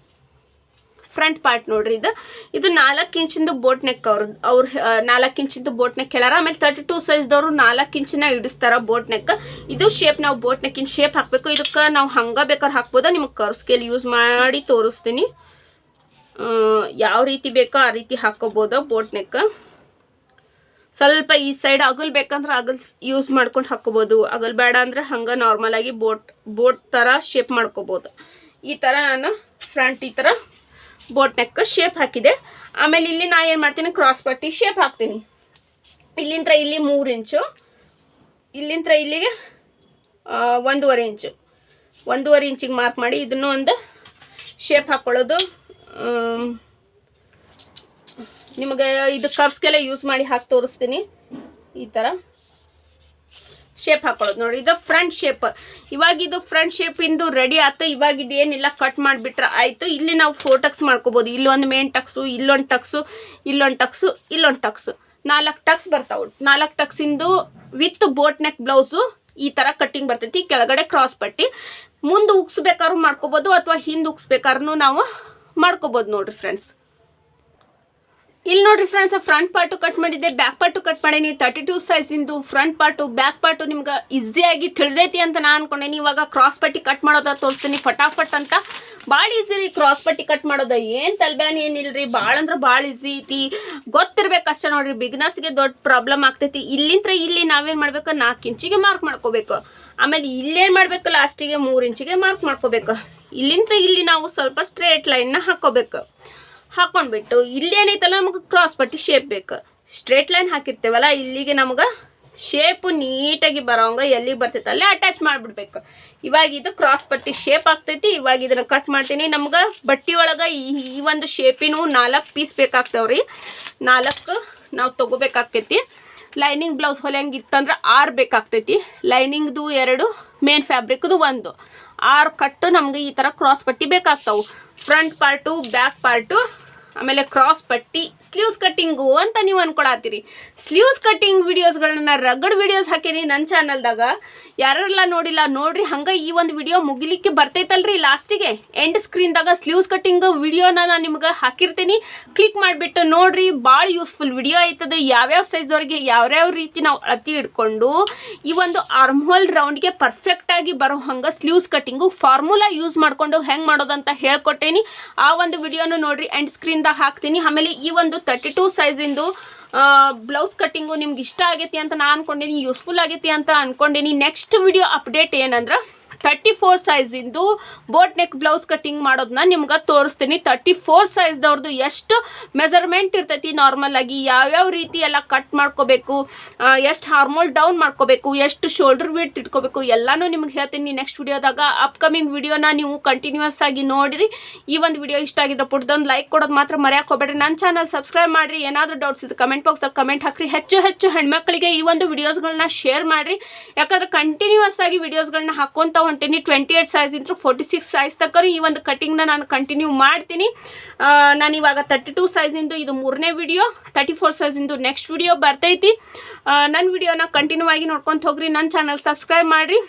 ಪಾರ್ಟ್ ನೋಡ್ರಿ. ಇದು 4 ಇಂಚಿಂದು ಬೋಟ್ ನೆಕ್ ಅವ್ರು 4 ಇಂಚಿಂದು ಬೋಟ್ ನೆಕ್ ಹೇಳ್ಯಾರ. ಆಮೇಲೆ 32 ಸೈಜ್ದವರು 4 ಇಂಚಿನ ಇಡಿಸ್ತಾರ ಬೋಟ್ ನೆಕ್. ಇದು ಶೇಪ್ ನಾವು ಬೋಟ್ ನೆಕ್ಕಿನ ಶೇಪ್ ಹಾಕಬೇಕು. ಇದಕ್ಕೆ ನಾವು ಹಂಗೆ ಬೇಕಾದ್ರೆ ಹಾಕ್ಬೋದ, ನಿಮಗೆ ಕರ್ವ್ ಸ್ಕೇಲ್ ಯೂಸ್ ಮಾಡಿ ತೋರಿಸ್ತೀನಿ. ಯಾವ ರೀತಿ ಬೇಕೋ ಆ ರೀತಿ ಹಾಕೋಬೋದ. ಬೋಟ್ ನೆಕ್ ಸ್ವಲ್ಪ ಈ ಸೈಡ್ ಅಗಲ್ ಬೇಕಂದ್ರೆ ಅಗಲ್ ಯೂಸ್ ಮಾಡ್ಕೊಂಡು ಹಾಕೋಬೋದು, ಅಗಲ್ ಬೇಡ ಅಂದ್ರೆ ಹಂಗೆ ನಾರ್ಮಲ್ ಆಗಿ ಬೋಟ್ ಥರ ಶೇಪ್ ಮಾಡ್ಕೋಬೋದು. ಈ ಥರ ನಾನು ಫ್ರಂಟ್ ಈ ಥರ ಬೋಟ್ ನೆಕ್ ಶೇಪ್ ಹಾಕಿದೆ. ಆಮೇಲೆ ಇಲ್ಲಿ ನಾ ಏನು ಮಾಡ್ತೀನಿ, ಕ್ರಾಸ್ ಪಟ್ಟಿ ಶೇಪ್ ಹಾಕ್ತೀನಿ. ಇಲ್ಲಿಂದ ಇಲ್ಲಿ 3 ಇಂಚು, ಇಲ್ಲಿಂದ ಇಲ್ಲಿಗೆ 1.5 ಇಂಚು, 1.5 ಇಂಚಿಗೆ ಮಾರ್ಕ್ ಮಾಡಿ ಇದನ್ನು ಒಂದು ಶೇಪ್ ಹಾಕ್ಕೊಳ್ಳೋದು. ನಿಮಗೆ ಇದು ಕರ್ವ್ಸ್ಗೆಲ್ಲ ಯೂಸ್ ಮಾಡಿ ಹಾಕಿ ತೋರಿಸ್ತೀನಿ. ಈ ಥರ ಶೇಪ್ ಹಾಕೊಳ್ಳೋದು ನೋಡಿ. ಇದು ಫ್ರಂಟ್ ಶೇಪ್. ಇವಾಗ ಇದು ಫ್ರಂಟ್ ಶೇಪಿಂದು ರೆಡಿ ಆಯ್ತು. ಇವಾಗ ಇದು ಏನಿಲ್ಲ ಕಟ್ ಮಾಡಿಬಿಟ್ರೆ ಆಯಿತು. ಇಲ್ಲಿ ನಾವು 4 ಟಕ್ಸ್ ಮಾಡ್ಕೋಬೋದು. ಇಲ್ಲೊಂದು ಮೇನ್ ಟಕ್ಸು, ಇಲ್ಲೊಂದು ಟಕ್ಸು, ಇಲ್ಲೊಂದು ಟಕ್ಸು, ಇಲ್ಲೊಂದು ಟಕ್ಸು, 4 ಟಕ್ಸ್ ಬರ್ತಾವೆ. 4 ಟಕ್ಸಿಂದು ವಿತ್ ಬೋಟ್ ನೆಕ್ ಬ್ಲೌಸು ಈ ಥರ ಕಟ್ಟಿಂಗ್ ಬರ್ತೈತಿ. ಕೆಳಗಡೆ ಕ್ರಾಸ್ ಪಟ್ಟಿ ಮುಂದೆ ಉಗ್ಸ್ಬೇಕಾದ್ರೂ ಮಾಡ್ಕೋಬೋದು ಅಥವಾ ಹಿಂದೆ ಉಗ್ಸ್ಬೇಕಾದ್ರೂ ನಾವು ಮಾಡ್ಕೋಬೋದು ನೋಡ್ರಿ ಫ್ರೆಂಡ್ಸ್. ಇಲ್ಲಿ ನೋಡ್ರಿ ಫ್ರೆಂಡ್ಸ್, ಫ್ರಂಟ್ ಪಾರ್ಟು ಕಟ್ ಮಾಡಿದ್ದೆ, ಬ್ಯಾಕ್ ಪಾರ್ಟು ಕಟ್ ಮಾಡೀನಿ. 32 ಸೈಜಿಂದು ಫ್ರಂಟ್ ಪಾರ್ಟು ಬ್ಯಾಕ್ ಪಾರ್ಟು ನಿಮ್ಗೆ ಈಸಿಯಾಗಿ ತಿಳಿದೈತಿ ಅಂತ ನಾನು ಅನ್ಕೊಂಡೇನಿ. ಇವಾಗ ಕ್ರಾಸ್ ಪಟ್ಟಿ ಕಟ್ ಮಾಡೋದ ತೋರಿಸ್ತೀನಿ ಫಟಾಫಟ್ ಅಂತ. ಭಾಳ ಈಸಿ ರೀ ಕ್ರಾಸ್ ಪಟ್ಟಿ ಕಟ್ ಮಾಡೋದು, ಏನು ತಲೆಬ್ಯಾನಿ ಏನಿಲ್ರಿ. ಭಾಳ ಅಂದ್ರೆ ಭಾಳ ಈಸಿ ಐತಿ, ಗೊತ್ತಿರ್ಬೇಕಷ್ಟೇ ನೋಡ್ರಿ. ಬಿಗಿನರ್ಸ್ಗೆ ದೊಡ್ಡ ಪ್ರಾಬ್ಲಮ್ ಆಗ್ತೈತಿ. ಇಲ್ಲಿಂದ ಇಲ್ಲಿ ನಾವೇನು ಮಾಡ್ಬೇಕು, 4 ಇಂಚಿಗೆ ಮಾರ್ಕ್ ಮಾಡ್ಕೋಬೇಕು. ಆಮೇಲೆ ಇಲ್ಲೇನು ಮಾಡಬೇಕು, ಲಾಸ್ಟಿಗೆ 3 ಇಂಚಿಗೆ ಮಾರ್ಕ್ ಮಾಡ್ಕೋಬೇಕು. ಇಲ್ಲಿಂದ ಇಲ್ಲಿ ನಾವು ಸ್ವಲ್ಪ ಸ್ಟ್ರೇಟ್ ಲೈನ್ನ ಹಾಕೊಂಡ್ಬಿಟ್ಟು ಇಲ್ಲಿ ಏನೈತಲ್ಲ ನಮಗೆ ಕ್ರಾಸ್ ಪಟ್ಟಿ ಶೇಪ್ ಬೇಕು. ಸ್ಟ್ರೇಟ್ ಲೈನ್ ಹಾಕಿರ್ತೇವಲ್ಲ, ಇಲ್ಲಿಗೆ ನಮ್ಗೆ ಶೇಪು ನೀಟಾಗಿ ಬರೋಂಗ ಎಲ್ಲಿಗೆ ಬರ್ತೈತೆ ಅಲ್ಲೇ ಅಟ್ಯಾಚ್ ಮಾಡಿಬಿಡ್ಬೇಕು. ಇವಾಗ ಇದು ಕ್ರಾಸ್ ಪಟ್ಟಿ ಶೇಪ್ ಆಗ್ತೈತಿ. ಇವಾಗ ಇದನ್ನು ಕಟ್ ಮಾಡ್ತೀನಿ. ನಮ್ಗೆ ಬಟ್ಟೆ ಒಳಗೆ ಈ ಒಂದು ಶೇಪಿನೂ 4 ಪೀಸ್ ಬೇಕಾಗ್ತಾವ್ರಿ. 4 ನಾವು ತೊಗೋಬೇಕಾಗ್ತೈತಿ. ಲೈನಿಂಗ್ ಬ್ಲೌಸ್ ಹೊಲಿಯಂಗಿತ್ತಂದ್ರೆ 6 ಬೇಕಾಗ್ತೈತಿ. ಲೈನಿಂಗ್ದು 2, ಮೇನ್ ಫ್ಯಾಬ್ರಿಕ್ದು 1, 6 ಕಟ್ಟು ನಮ್ಗೆ ಈ ಥರ ಕ್ರಾಸ್ ಪಟ್ಟಿ ಬೇಕಾಗ್ತಾವೆ. ಫ್ರಂಟ್ ಪಾರ್ಟು, ಬ್ಯಾಕ್ ಪಾರ್ಟು, ಆಮೇಲೆ ಕ್ರಾಸ್ ಪಟ್ಟಿ, ಸ್ಲೀವ್ಸ್ ಕಟ್ಟಿಂಗು ಅಂತ ನೀವು ಅನ್ಕೊಳತ್ತೀರಿ. ಸ್ಲೀವ್ಸ್ ಕಟ್ಟಿಂಗ್ ವಿಡಿಯೋಸ್ಗಳನ್ನ ರಗಡ್ ವಿಡಿಯೋಸ್ ಹಾಕೀನಿ ನನ್ನ ಚಾನಲ್ದಾಗ. ಯಾರೆಲ್ಲ ನೋಡಿಲ್ಲ ನೋಡ್ರಿ. ಹಂಗೆ ಈ ಒಂದು ವಿಡಿಯೋ ಮುಗಿಲಿಕ್ಕೆ ಬರ್ತೈತಲ್ರಿ ಲಾಸ್ಟಿಗೆ ಎಂಡ್ ಸ್ಕ್ರೀನ್ದಾಗ ಸ್ಲೀವ್ಸ್ ಕಟ್ಟಿಂಗ್ ವಿಡಿಯೋನ ನಾನು ನಿಮ್ಗೆ ಹಾಕಿರ್ತೀನಿ. ಕ್ಲಿಕ್ ಮಾಡಿಬಿಟ್ಟು ನೋಡ್ರಿ, ಭಾಳ ಯೂಸ್ಫುಲ್ ವಿಡಿಯೋ ಆಯ್ತದೆ. ಯಾವ್ಯಾವ ಸೈಜ್ದವ್ರಿಗೆ ಯಾವ್ಯಾವ ರೀತಿ ನಾವು ಅಳತಿ ಇಟ್ಕೊಂಡು ಈ ಒಂದು ಆರ್ಮ್ ಹೋಲ್ ರೌಂಡ್ಗೆ ಪರ್ಫೆಕ್ಟಾಗಿ ಬರೋ ಹಂಗೆ ಸ್ಲೀವ್ಸ್ ಕಟ್ಟಿಂಗು ಫಾರ್ಮುಲಾ ಯೂಸ್ ಮಾಡಿಕೊಂಡು ಹೆಂಗೆ ಮಾಡೋದಂತ ಹೇಳ್ಕೊಟ್ಟೇನಿ. ಆ ಒಂದು ವಿಡಿಯೋನು ನೋಡ್ರಿ, ಎಂಡ್ ಸ್ಕ್ರೀನ್ದಾಗ ಹಾಕ್ತೀನಿ. ಆಮೇಲೆ ಈ ಒಂದು 32 ಸೈಜಿಂದು ಬ್ಲೌಸ್ ಕಟ್ಟಿಂಗು ನಿಮ್ಗೆ ಇಷ್ಟ ಆಗೈತಿ ಅಂತ ನಾನು ಅನ್ಕೊಂಡೀನಿ, ಯೂಸ್ಫುಲ್ ಆಗೈತಿ ಅಂತ ಅನ್ಕೊಂಡೀನಿ. ನೆಕ್ಸ್ಟ್ ವಿಡಿಯೋ ಅಪ್ಡೇಟ್ ಏನಂದ್ರೆ 34 ಸೈಜಿಂದು ಬೋಟ್ ನೆಕ್ ಬ್ಲೌಸ್ ಕಟ್ಟಿಂಗ್ ಮಾಡೋದನ್ನ ನಿಮ್ಗೆ ತೋರಿಸ್ತೀನಿ. 34 ಸೈಜ್ದವ್ರದ್ದು ಎಷ್ಟು ಮೆಜರ್ಮೆಂಟ್ ಇರ್ತೈತಿ, ನಾರ್ಮಲ್ ಆಗಿ ಯಾವ್ಯಾವ ರೀತಿ ಎಲ್ಲ ಕಟ್ ಮಾಡ್ಕೋಬೇಕು, ಎಷ್ಟು ಹಾರ್ಮೋಲ್ ಡೌನ್ ಮಾಡ್ಕೋಬೇಕು, ಎಷ್ಟು ಶೋಲ್ಡರ್ ವಿಡ್ತ್ ಇಟ್ಕೋಬೇಕು ಎಲ್ಲಾನು ನಿಮ್ಗೆ ಹೇಳ್ತೀನಿ ನೆಕ್ಸ್ಟ್ ವಿಡಿಯೋದಾಗ. ಅಪ್ಕಮಿಂಗ್ ವಿಡಿಯೋನ ನೀವು ಕಂಟಿನ್ಯೂಸ್ ಆಗಿ ನೋಡಿರಿ. ಈ ಒಂದು ವಿಡಿಯೋ ಇಷ್ಟ ಆಗಿದ್ರೆ ಪುಟ್ಟದೊಂದು ಲೈಕ್ ಕೊಡೋದು ಮಾತ್ರ ಮರೆಯಕ್ಕೆ ಹೋಗ್ಬೇಡ್ರಿ. ನನ್ನ ಚಾನಲ್ ಸಬ್ಸ್ಕ್ರೈಬ್ ಮಾಡಿರಿ. ಏನಾದರೂ ಡೌಟ್ಸ್ ಇದ್ದು ಕಮೆಂಟ್ ಬಾಕ್ಸ್ದಾಗ ಕಮೆಂಟ್ ಹಾಕ್ರಿ. ಹೆಚ್ಚು ಹೆಣ್ಮಕ್ಳಿಗೆ ಈ ಒಂದು ವಿಡಿಯೋಸ್ಗಳನ್ನ ಶೇರ್ ಮಾಡಿರಿ. ಯಾಕಂದ್ರೆ ಕಂಟಿನ್ಯೂಸ್ ಆಗಿ ವಿಡಿಯೋಸ್ಗಳನ್ನ ಹಾಕೊಂತ ಹೊಂಟೀನಿ. 28 ಸೈಜ್ ಇಂದ 46 ಸೈಜ್ ತಕ್ಕ ಈ ಒಂದು ಕಟಿಂಗ್ನ ನಾನು ಕಂಟಿನ್ಯೂ ಮಾಡ್ತೀನಿ. ನಾನು ಇವಾಗ 32 ಸೈಜಿಂದು ಇದು 3ನೇ ವಿಡಿಯೋ, 34 ಸೈಜಿಂದು ನೆಕ್ಸ್ಟ್ ವಿಡಿಯೋ ಬರ್ತೈತಿ. ನನ್ನ ವಿಡಿಯೋನ ಕಂಟಿನ್ಯೂ ಆಗಿ ನೋಡ್ಕೊಂತ ಹೋಗ್ರಿ. ನನ್ನ ಚಾನಲ್ ಸಬ್ಸ್ಕ್ರೈಬ್ ಮಾಡಿರಿ.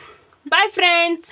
Bye friends.